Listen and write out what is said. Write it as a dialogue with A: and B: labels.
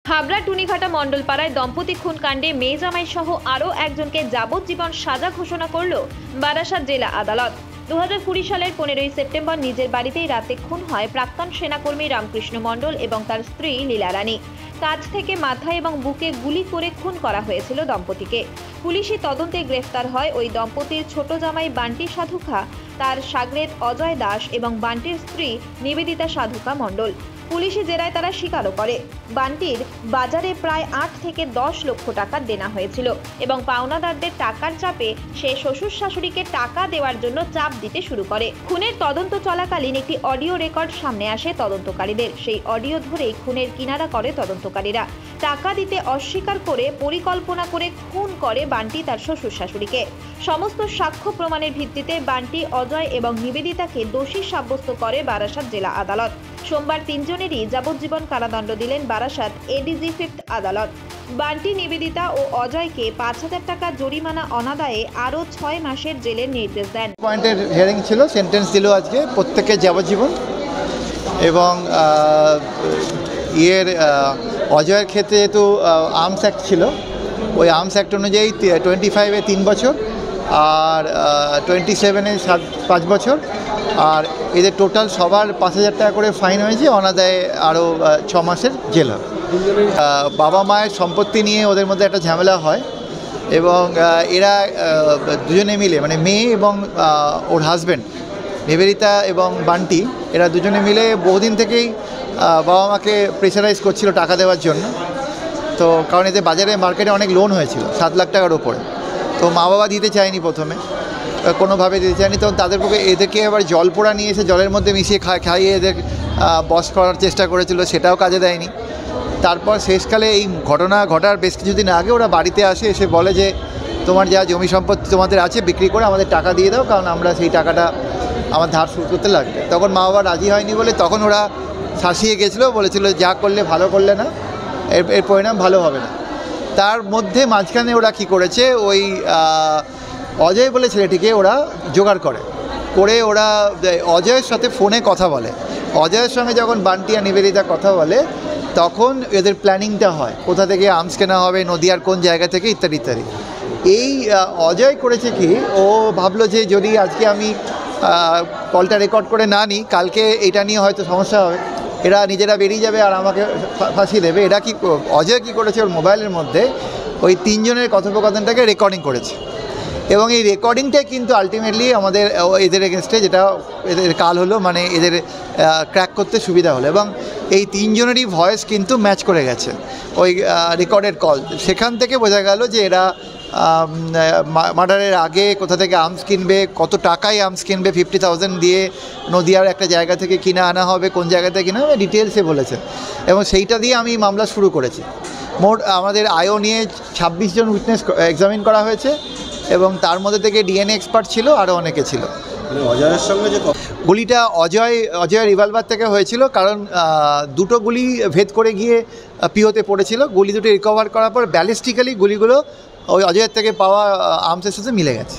A: হাবড়া টুনিঘাটা মণ্ডলপাড়ায় দম্পতি খুনকাণ্ডে মেয়ে জামাই সহ আরও একজনকে যাবজ্জীবন সাজা ঘোষণা করল বারাসাত জেলা আদালত। 2020 সালের 15ই সেপ্টেম্বর নিজের বাড়িতেই রাতে খুন হয় প্রাক্তন সেনাকর্মী রামকৃষ্ণ মণ্ডল এবং তার স্ত্রী লীলা রানী। কাঁধ থেকে মাথায় এবং বুকে গুলি করে খুন করা হয়েছিল দম্পতিকে। পুলিশি তদন্তে গ্রেফতার হয় ওই দম্পতির ছোট জামাই বান্টি সাধুখা, তার সাগরেদ অজয় দাস এবং বান্টির স্ত্রী নিবেদিতা সাধুখা মণ্ডল। পুলিশি জেরায় তারা স্বীকারও করে বান্টির বাজারে প্রায় 8 থেকে 10 লক্ষ টাকা দেনা হয়েছিল এবং পাওনাদারদের টাকার চাপে সে শ্বশুর শাশুড়িকে টাকা দেওয়ার জন্য চাপ দিতে শুরু করে। খুনের তদন্ত চলাকালীন একটি অডিও রেকর্ড সামনে আসে তদন্তকারীদের। সেই অডিও ধরেই খুনের কিনারা করে তদন্তকারীরা। টাকা দিতে অস্বীকার করে পরিকল্পনা করে খুন করে বান্টি তার শ্বশুর শাশুড়িকে। সমস্ত সাক্ষ্য প্রমাণের ভিত্তিতে বান্টি, অজয় এবং নিবেদিতাকে দোষী সাব্যস্ত করে বারাসাত জেলা আদালত। সোমবার তিনজনেরই যাবজ্জীবন কারাদণ্ড দিলেন বারাসাত এডিজি 5th আদালত। বান্টি, নিবেদিতা ও অজয়কে 5,000 টাকা জরিমানা অনাদায়ে আরও 6 মাসের জেলের নির্দেশ দেন।
B: পয়েন্টের হিয়ারিং ছিল, সেন্টেন্স দিল আজকে প্রত্যেকের যাবজ্জীবন। এবং অজয়ের ক্ষেত্রে যেহেতু আর্মস অ্যাক্ট ছিল, ওই আর্মস অ্যাক্ট অনুযায়ী 25-এ 3 বছর আর 27-এ 5 বছর, আর এদের টোটাল সবার 5,000 টাকা করে ফাইন হয়েছে, অনাদায়ে আরও 6 মাসের জেল হবে। বাবা মায়ের সম্পত্তি নিয়ে ওদের মধ্যে একটা ঝামেলা হয় এবং এরা দুজনে মিলে, মানে মেয়ে এবং ওর হাজব্যান্ড নিবেদিতা এবং বান্টি, এরা দুজনে মিলে বহুদিন থেকেই বাবা মাকে প্রেশারাইজ করছিল টাকা দেওয়ার জন্য। তো কারণ এদের বাজারে মার্কেটে অনেক লোন হয়েছিল 7 লাখ টাকার ওপরে। তো মা বাবা দিতে চায়নি, প্রথমে কোনোভাবে দিতে চায়নি। তখন তাদের পক্ষে এদেরকে আবার জল পোড়া নিয়ে এসে জলের মধ্যে মিশিয়ে খাইয়ে এদের বশ করার চেষ্টা করেছিল, সেটাও কাজে দেয়নি। তারপর শেষকালে এই ঘটনা ঘটার বেশ কিছুদিন আগে ওরা বাড়িতে আসে, এসে বলে যে তোমার যা জমি সম্পত্তি তোমাদের আছে বিক্রি করে আমাদের টাকা দিয়ে দাও, কারণ আমরা সেই টাকাটা আমার ধার শোধ করতে লাগবে। তখন মা বাবা রাজি হয়নি বলে তখন ওরা শাসিয়ে গেছিলো, বলেছিল যা করলে ভালো করলে না, এর পরিণাম ভালো হবে না। তার মধ্যে মাঝখানে ওরা কি করেছে, ওই অজয় বলে ছেলেটিকে ওরা জোগাড় করে ওরা অজয়ের সাথে ফোনে কথা বলে। অজয়ের সঙ্গে যখন বান্টি আর নিবেদিতা কথা বলে তখন এদের প্ল্যানিংটা হয়, কোথা থেকে আর্মস কেনা হবে, নদিয়ার কোন জায়গা থেকে, ইত্যাদি ইত্যাদি। এই অজয় করেছে কি, ও ভাবলো যে যদি আজকে আমি কলটা রেকর্ড করে না নিই, কালকে এটা নিয়ে হয়তো সমস্যা হবে, এরা নিজেরা বেরিয়ে যাবে আর আমাকে ফাঁসিয়ে দেবে। অজয় কী করেছে, ওর মোবাইলের মধ্যে ওই 3 জনের কথোপকথনটাকে রেকর্ডিং করেছে এবং এই রেকর্ডিংটাই কিন্তু আলটিমেটলি আমাদের এদের এগেনস্টে যেটা এদের কাল হলো, মানে এদের ক্র্যাক করতে সুবিধা হলো। এবং এই 3 জনেরই ভয়েস কিন্তু ম্যাচ করে গেছে ওই রেকর্ডেড কল। সেখান থেকে বোঝা গেল যে এরা মার্ডারের আগে কোথা থেকে আর্মস কিনবে, কত টাকায় আর্মস কিনবে, 50,000 দিয়ে নদিয়ার একটা জায়গা থেকে কিনে আনা হবে, কোন জায়গা থেকে কিনা হবে ডিটেলসে বলেছে। এবং সেইটা দিয়ে আমি মামলা শুরু করেছি। মোট আমাদের আয়ও নিয়ে 26 জন উইটনেস এক্সামিন করা হয়েছে এবং তার মধ্যে থেকে ডিএনএ এক্সপার্ট ছিল, আরও অনেকে ছিল।
C: অজয়ের সঙ্গে যে
B: গুলিটা অজয় রিভলভার থেকে হয়েছিল, কারণ 2টো গুলি ভেদ করে গিয়ে পিওতে পড়েছিল। গুলি দুটো রিকভার করার পর ব্যালিস্টিক্যালি গুলিগুলো ওই অজয়ের থেকে পাওয়া আর্মসের সাথে মিলে গেছে।